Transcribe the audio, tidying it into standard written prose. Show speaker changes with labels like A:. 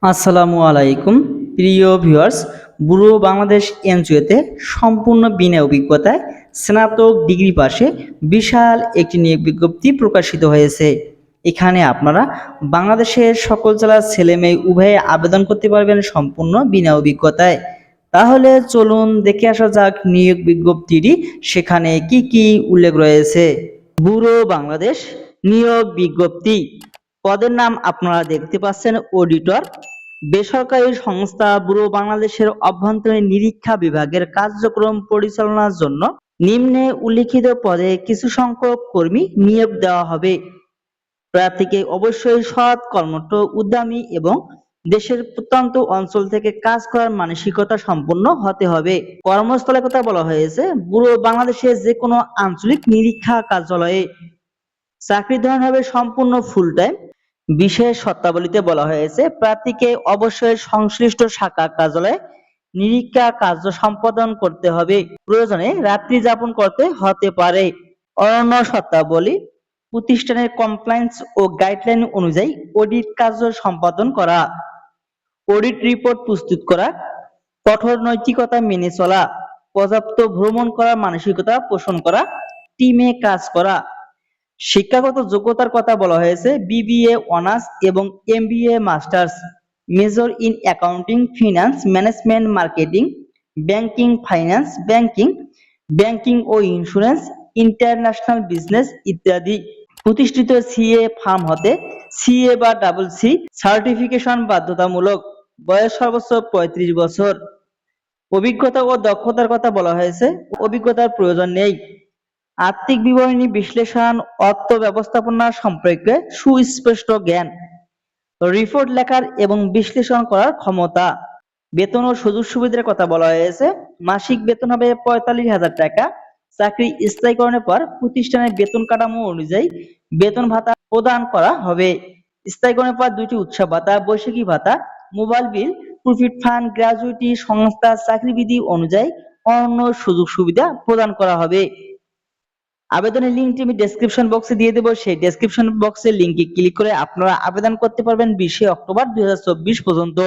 A: আসসালামু আলাইকুম প্রিয় ভিউয়ার্স। ব্যুরো বাংলাদেশ এনজিওতে সম্পূর্ণ বিনা অভিজ্ঞতায় স্নাতক ডিগ্রি পাশে বিশাল একটি নিয়োগ বিজ্ঞপ্তি প্রকাশিত হয়েছে। এখানে আপনারা বাংলাদেশের সকল জেলার ছেলে মেয়ে উভয়ে আবেদন করতে পারবেন সম্পূর্ণ বিনা অভিজ্ঞতায়। তাহলে চলুন দেখে আসা যাক নিয়োগ বিজ্ঞপ্তিটি সেখানে কি কি উল্লেখ রয়েছে। ব্যুরো বাংলাদেশ নিয়োগ বিজ্ঞপ্তি। পদের নাম আপনারা দেখতে পাচ্ছেন অডিটর। বেসরকারি সংস্থা ব্যুরো বাংলাদেশের অভ্যন্তরীণ নিরীক্ষা বিভাগের কার্যক্রম পরিচালনার জন্য নিম্নে উল্লিখিত পদে কিছু সংখ্যক কর্মী নিয়োগ দেওয়া হবে। প্রার্থীকে অবশ্যই সৎ, কর্মঠ, উদ্যমী এবং দেশের প্রত্যন্ত অঞ্চল থেকে কাজ করার মানসিকতা সম্পন্ন হতে হবে। কর্মস্থলের কথা বলা হয়েছে ব্যুরো বাংলাদেশের যে কোনো আঞ্চলিক নিরীক্ষা কার্যালয়ে। চাকরির ধরন হবে সম্পূর্ণ ফুল টাইম। বিশেষ শর্তাবলীতে বলা হয়েছে প্রার্থীকে অবশ্যই সংশ্লিষ্ট শাখা কার্যালয়ে নিরীক্ষা কার্য সম্পাদন করতে হবে, প্রয়োজনে রাত্রি যাপন করতে হতে পারে। অন্যান্য শর্তাবলী: প্রতিষ্ঠানের কমপ্লায়েন্স ও গাইডলাইন অনুযায়ী অডিট কার্য সম্পাদন করা, অডিট রিপোর্ট প্রস্তুত করা, কঠোর নৈতিকতা মেনে চলা, পর্যাপ্ত ভ্রমণ করার মানসিকতা পোষণ করা, টিমে কাজ করা। শিক্ষাগত যোগ্যতার কথা বলা হয়েছে বিবিএ অনার্স এবং MBA masters, major in accounting, finance management, marketing, banking, finance, banking ও ইন্স্যুরেন্স, ইন্টারন্যাশনাল বিজনেস ইত্যাদি। প্রতিষ্ঠিত সিএ ফার্ম হতে সিএ বা ডাবল সি সার্টিফিকেশন বাধ্যতামূলক। বয়স সর্বোচ্চ 35 বছর। অভিজ্ঞতা ও দক্ষতার কথা বলা হয়েছে অভিজ্ঞতার প্রয়োজন নেই। আর্থিক বিবরণী বিশ্লেষণ, অর্থ ব্যবস্থাপনা সম্পর্কে সুস্পষ্ট জ্ঞান, রিপোর্ট লেখার এবং বিশ্লেষণ করার ক্ষমতা। বেতন ও সুযোগ সুবিধার কথা বলা হয়েছে মাসিক বেতন হবে 45,000 টাকা। চাকরি স্থায়ীকরণের পর প্রতিষ্ঠানের বেতন কাঠামো অনুযায়ী বেতন ভাতা প্রদান করা হবে। স্থায়ীকরণের পর 2টি উৎসব ভাতা, বৈশাখী ভাতা, mobile bill, profit fund, gratuity, সংস্থা চাকরিবিধি অনুযায়ী অন্য সুযোগ সুবিধা প্রদান করা হবে। আবেদনের লিঙ্কটি আমি ডেসক্রিপশন বক্সে দিয়ে দেবো। সেই ডেসক্রিপশন বক্সের লিঙ্কে ক্লিক করে আপনারা আবেদন করতে পারবেন 20 অক্টোবর 2024 পর্যন্ত।